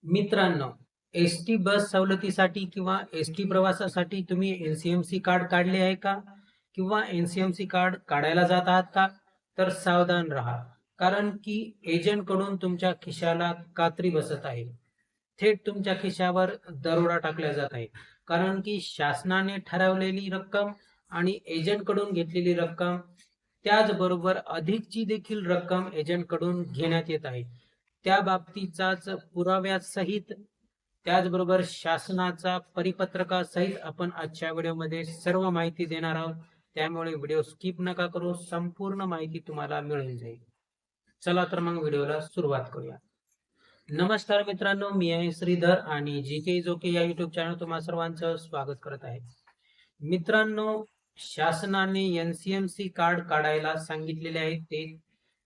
मित्रांनो, एस-टी बस सवलतीसाठी किंवा एस-टी प्रवासासाठी तुम्ही एन-सी-एम-सी कार्ड काढले आहे का? किंवा एन-सी-एम-सी कार्ड काढायला जात आहात का? तर सावधान राहा. कारण की एजंटकडून तुमच्या खिशाला कात्री बसत आहे. थेट तुमच्या खिशावर दरोडा टाकला जात आहे. कारण की शासनाने ठरवलेली रक्कम आणि एजंटकडून घेतलेली रक्कम, त्याचबरोबर अधिकची देखील रक्कम एजंटकडून घेण्यात येत आहे. त्या बाबतीचाच पुराव्यासहित त्याचबरोबर शासनाचा परिपत्रकासहित आपण आजच्या व्हिडिओमध्ये सर्व माहिती देणार आहोत. त्यामुळे व्हिडिओ स्किप नका करू, संपूर्ण माहिती तुम्हाला मिळून जाईल. चला तर मग व्हिडिओला सुरुवात करूया. नमस्कार मित्रांनो, मी आहे श्रीधर आणि जी के जोके या युट्यूब चॅनल तुम्हा सर्वांचं स्वागत करत आहे. मित्रांनो, शासनाने एन-सी-एम-सी कार्ड काढायला सांगितलेले आहे. ते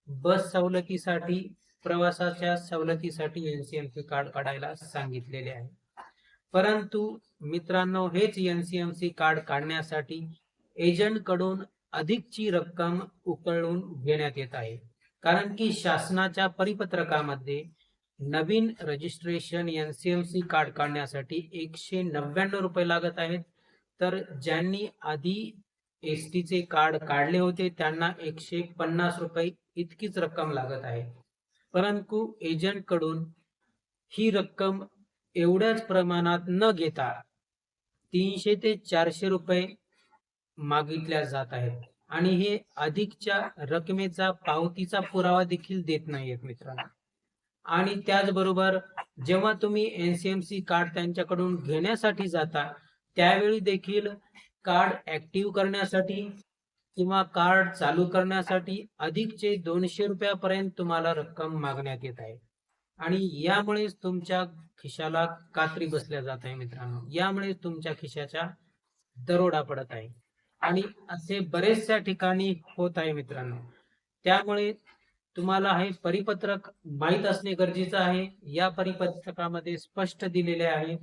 बस सवलतीसाठी, प्रवासाच्या सवलतीसाठी एन-सी-एम-सी कार्ड काढायला सांगितलेले आहे. परंतु मित्रांनो, हेच एन-सी-एम-सी कार्ड काढण्यासाठी एजंटकडून अधिकची रक्कम उकळून घेण्यात येत आहे. कारण की शासनाच्या परिपत्रकामध्ये नवीन रजिस्ट्रेशन एन-सी-एम-सी कार्ड काढण्यासाठी 199 रुपये लागत आहेत. तर ज्यांनी आधी एस-टीचे कार्ड काढले होते त्यांना 150 रुपये इतकीच रक्कम लागत आहे. परंतु एजंटकडून ही रक्कम एवढ्याच प्रमाणात न घेता 300 ते 400 रुपये मागितल्या जात आहेत आणि हे अधिकच्या रकमेचा पावतीचा पुरावा देखील देत नाहीयेत मित्रांनो. आणि त्याचबरोबर जेव्हा तुम्ही एन-सी-एम-सी कार्ड त्यांच्याकडून घेण्यासाठी जाता त्यावेळी देखील कार्ड ऍक्टिव्ह करण्यासाठी किंवा कार्ड चालू करण्यासाठी अधिकचे 200 रुपयापर्यंत तुम्हाला रक्कम मागण्यात येत आहे. आणि यामुळेच तुमच्या खिशाला कात्री बसल्या जात आहे मित्रांनो. यामुळे तुमच्या खिशाच्या दरोडा पडत आहे आणि असे बरेचशा ठिकाणी होत आहे मित्रांनो. त्यामुळे तुम्हाला हे परिपत्रक माहीत असणे गरजेचं आहे. या परिपत्रकामध्ये स्पष्ट दिलेले आहे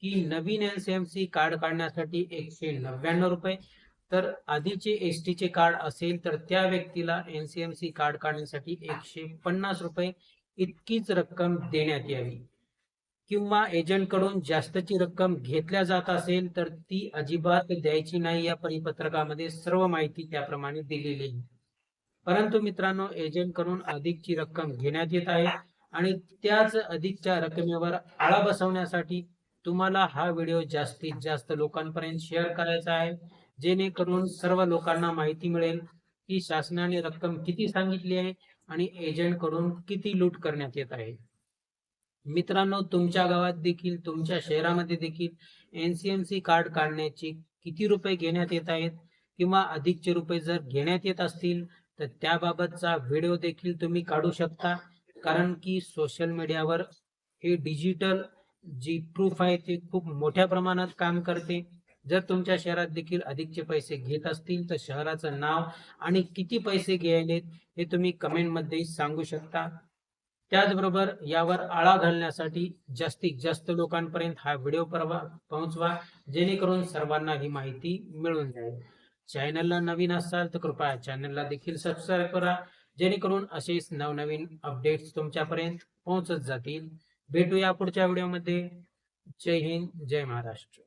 की नवीन एन-सी-एम-सी कार्ड काढण्यासाठी 199 रुपये, तर आधीचे एस-टीचे कार्ड असेल तर त्या व्यक्तीला एन-सी-एम-सी कार्ड काढण्यासाठी 150 रुपये इतकीच रक्कम देण्यात यावी. किंवा एजंटकडून जास्तची रक्कम घेतल्या जात असेल तर ती अजिबात द्यायची नाही. या परिपत्रकामध्ये सर्व माहिती त्याप्रमाणे दिलेली आहे. परंतु मित्रांनो, एजंटकडून अधिकची रक्कम घेण्यात येत आहे आणि त्याच अधिकच्या रकमेवर आळा बसवण्यासाठी तुम्हाला हा व्हिडिओ जास्तीत जास्त लोकांपर्यंत शेअर करायचा आहे, जेणेकरून सर्व लोकांना माहिती मिळेल की शासनाने रक्कम किती सांगितली आहे आणि एजंटकडून किती लूट करण्यात येत आहे. मित्रांनो, तुमच्या गावात देखील, तुमच्या शहरामध्ये देखील एन-सी-एम-सी कार्ड काढण्याची किती रुपये घेण्यात येत आहेत किंवा अधिकचे रुपये जर घेण्यात येत असतील तर त्याबाबतचा व्हिडिओ देखील तुम्ही काढू शकता. कारण की सोशल मीडियावर हे डिजिटल जी प्रूफ आहे ते खूप मोठ्या प्रमाणात काम करते. जर तुमच्या शहरात देखील अधिकचे पैसे घेत असतील तर शहराचं नाव आणि किती पैसे घ्यायलेत हे तुम्ही कमेंटमध्ये सांगू शकता. त्याचबरोबर यावर आळा घालण्यासाठी जास्तीत जास्त लोकांपर्यंत हा व्हिडिओ पोहोचवा, जेणेकरून सर्वांना ही माहिती मिळून जाईल. चॅनलला नवीन असाल तर कृपया चॅनलला देखील सबस्क्राईब करा, जेणेकरून असेच नवनवीन अपडेट्स तुमच्यापर्यंत पोहोचत जातील. भेटूया पुढच्या व्हिडिओमध्ये. जय हिंद, जय महाराष्ट्र.